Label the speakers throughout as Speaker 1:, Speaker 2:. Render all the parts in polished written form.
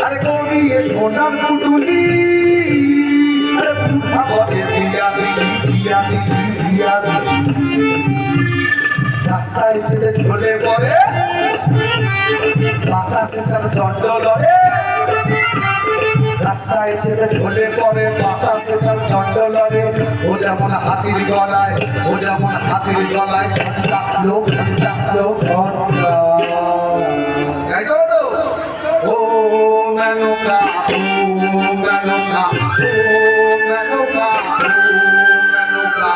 Speaker 1: আরে করিয়ে সোনার পুটুলি আরে বুঝা বলে দিয়া দিদি দিয়া দিদি দিয়া দিদি রাস্তায় যেতে ঝোলে পড়ে বাতাসে তার দণ্ড লড়ে রাস্তায় যেতে ঝোলে পড়ে বাতাসে তার দণ্ড লড়ে ও যেমন হাতির গলায় ও যেমন হাতির গলায় ডাকলো ডাকলো ঘন্টা তাই তো ও মেনকা ও মেনকা ও মেনকা ও মেনকা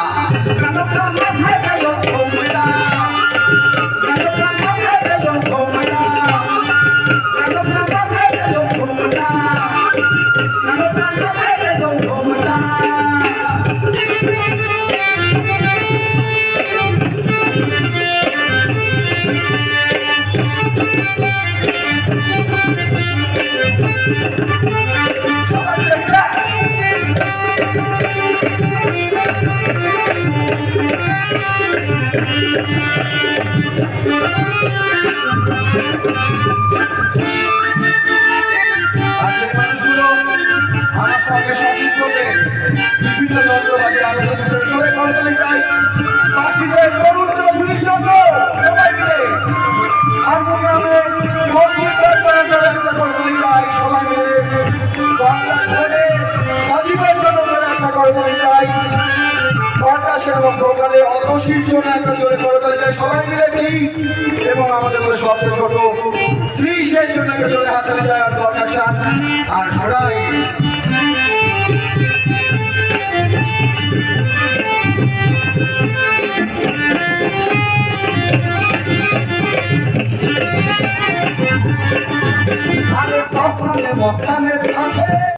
Speaker 1: মেনকা মাথায় গেল ঘোমটা মেনকা মাথায় গেল ঘোমটা মেনকা মাথায় গেল ঘোমটা মেনকা মাথায় গেল ঘোমটা আমার সঙ্গে সঙ্গীত করবে বিভিন্ন যন্ত্রপাতি আলোচনা জোরে করতে চাই বাসীদের তরুণ চৌধুরীর জন্য সবাই মিলে হারমোনিয়ামে একটা করতে চাই সবাই মিলে বাংলা ধরে সজীবের জন্য জোরে একটা করতে চাই কটাশে এবং ভোকালে অতসীর জন্য একটা জোরে করতে চাই সবাই মিলে প্লিজ এবং আমাদের মধ্যে সবচেয়ে ছোট শ্রীশের জন্য একটা জোরে হাত তালি চাই আর কটাশান আর সবাই আরে সসানে মসানে থাকে